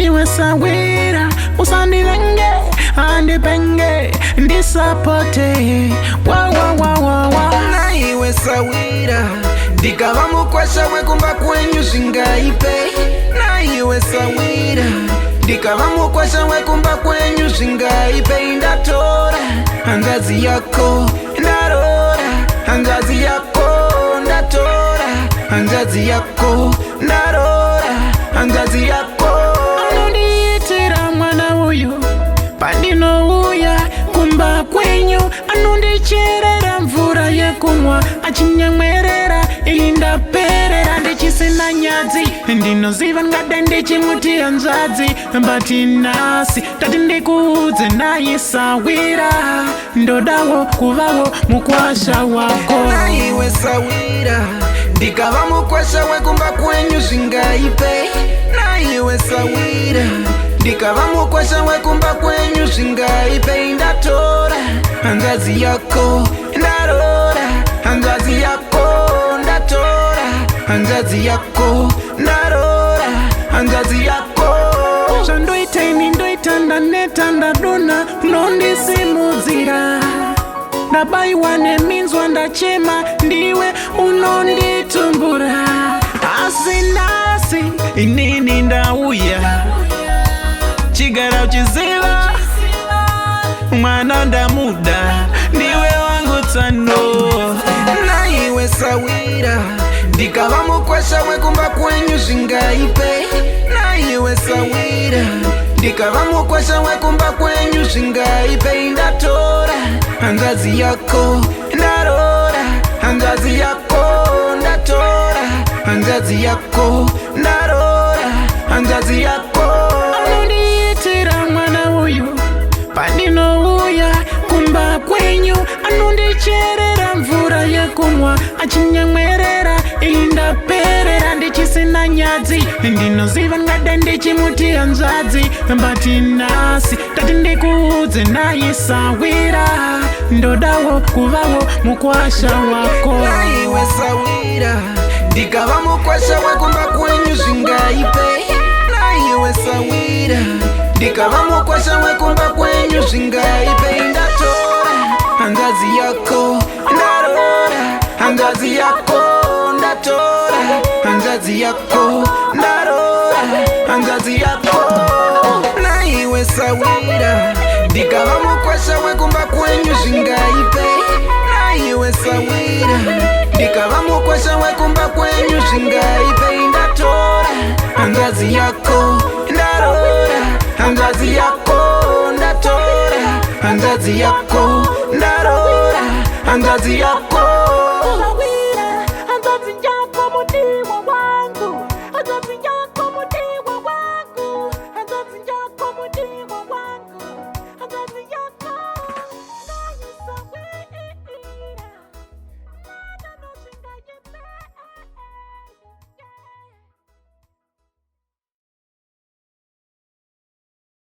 iwe sawira usandilenge andipenge ndisapote na iwe sawira ndikava mukwasha wekumba kwenyu Zvakaipeyi na iwe sawira ndikava mukwasha wekumba kwenyu Zvakaipeyi ndatora hanzvadzi yako ndarora hanzvadzi yako ndatora hanzvadzi yako ndarora hanzvadzi yako anondiitira mwana uyu pandinouya kumba kwenyu anondicherera mvura yekumwa achinyamwerera indaperera ndichisina nyadzi ndinoziva ngade ndichimuti hanzvadzi mbati nhasi tati ndikuudze naye sawira ndodawo kuvawo mukwasha wako na iwe sawira ndikava mukwasha wekumba kwenyu Zvakaipeyi na iwe sawira ndikava mukwasha wekumba kwenyu Zvakaipeyi ndatora hanzvadzi yako ndarora hanzvadzi yako ndatora hanzvadzi yako ndarora hanzvadzi yako zvandoitaini ndoita ndaneta ndadona unondisimudzira ndabayiwa neminzwa ndachema ndiwe unonditumbura asi nhasi inini ndauya chigara uchiziva mwana ndamuda ndiwe wangu tsano na iwe sawira ndikava mukwasha wekumba kwenyu Zvakaipeyi na iwe sawira ndikava mukwasha wekumba kwenyu Zvakaipeyi ndatora hanzvadzi yako ndarora hanzvadzi yako ndatora hanzvadzi yako ndarora hanzvadzi yako anondiitira mwana uyu pandinouya kumba kwenyu anondicherera mvura yekumwa achinyamwerera indaperera ndichisina nyadzi ndinoziva ngade ndichimuti hanzvadzi mbati nhasi tati ndikuudze naye sawira ndodawo kuvawo mukwasha wako na iwe sawira ndikava mukwasha wekumba kwenyu Zvakaipeyi na iwe sawira ndikava mukwasha wekumba kwenyu Zvakaipeyi ndatora hanzvadzi yako ndarora hanzvadzi yako ndatora hanzvadzi yako ndarora hanzvadzi yako na iwe sawira ndikava mukwasha wekumba kwenyu Zvakaipeyi na iwe sawira ndikava mukwasha wekumba kwenyu Zvakaipeyi ndatora hanzvadzi yako ndarora hanzvadzi yako ndatora hanzvadzi yako ndarora hanzvadzi yako